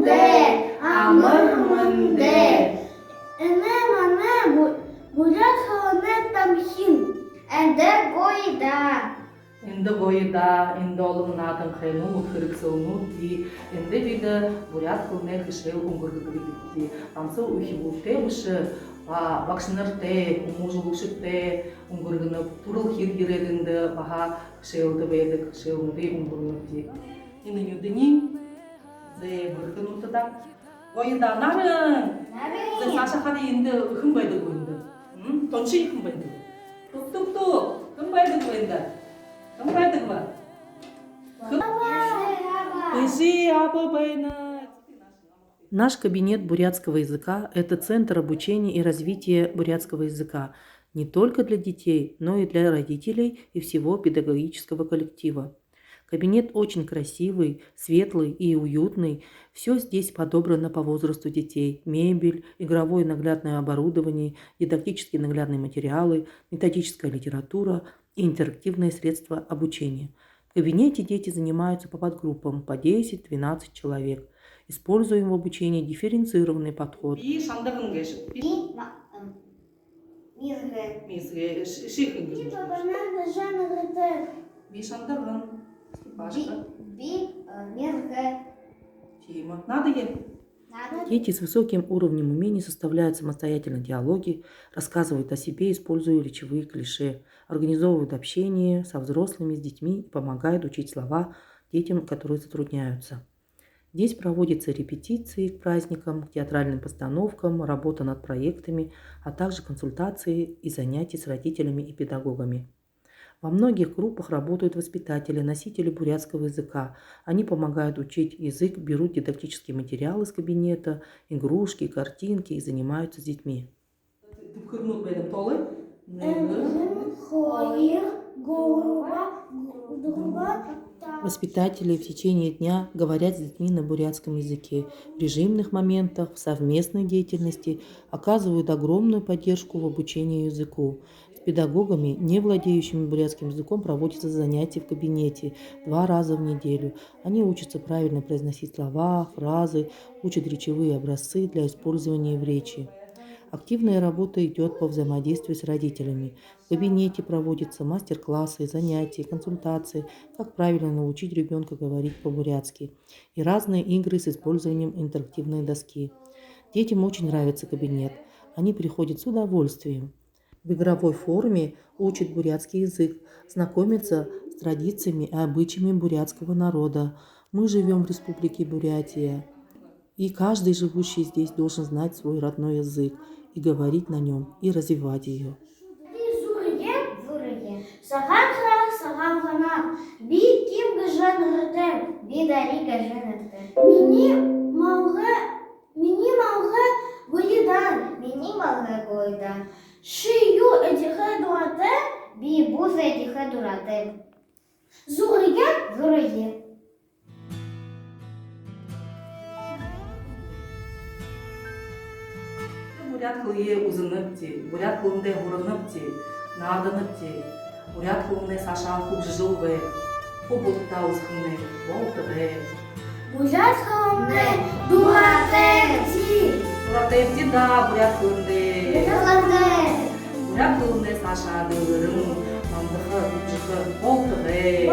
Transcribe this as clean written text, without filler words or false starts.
мынде, амыр мынде. Эне мане бурят халане тамхин. Энде гойда. Инде гойда, инде олымнадың хайну хырыксылну ди, инде биде бурят кылне хышел унгургыгыди. Тамсы ухивуте ушы, бакшынырте, умужулукшыте, унгургыны турыл хиргирединде баха хышелды бедик, хышелунды унгургыди. Ины нюдыни, зе бургынутыда. Гойда нарын! Зе Саша хали инде хымбайды гойда. Тончи хымбайды. Тук-тук-тук, хымбайды гойда. Наш кабинет бурятского языка – это центр обучения и развития бурятского языка не только для детей, но и для родителей и всего педагогического коллектива. Кабинет очень красивый, светлый и уютный. Все здесь подобрано по возрасту детей. Мебель, игровое наглядное оборудование, дидактические наглядные материалы, методическая литература и интерактивные средства обучения. В кабинете дети занимаются по подгруппам по 10-12 человек. Используем в обучении дифференцированный подход. Дети с высоким уровнем умений составляют самостоятельно диалоги, рассказывают о себе, используя речевые клише, организовывают общение со взрослыми, с детьми и помогают учить слова детям, которые затрудняются. Здесь проводятся репетиции к праздникам, к театральным постановкам, работа над проектами, а также консультации и занятия с родителями и педагогами. Во многих группах работают воспитатели, носители бурятского языка. Они помогают учить язык, берут дидактические материалы из кабинета, игрушки, картинки и занимаются с детьми. Воспитатели в течение дня говорят с детьми на бурятском языке. В режимных моментах, в совместной деятельности оказывают огромную поддержку в обучении языку. С педагогами, не владеющими бурятским языком, проводятся занятия в кабинете 2 раза в неделю. Они учатся правильно произносить слова, фразы, учат речевые образцы для использования в речи. Активная работа идет по взаимодействию с родителями. В кабинете проводятся мастер-классы, занятия, консультации, как правильно научить ребенка говорить по-бурятски, и разные игры с использованием интерактивной доски. Детям очень нравится кабинет. Они приходят с удовольствием. В игровой форме учат бурятский язык, знакомятся с традициями и обычаями бурятского народа. Мы живем в Республике Бурятия, и каждый живущий здесь должен знать свой родной язык и говорить на нем, и развивать ее. Бурят кылые узыныпти, бурят кылынде хурыныпти, надыныпти, бурят кылынде сашан кубжылбе, побутта узхынне, болтыбе. Бурят кылынде дуратепти. Дуратепти да, бурят кылынде. Бурят кылынде саша дылырым, мандыхы, кубжыхы, болтыбе.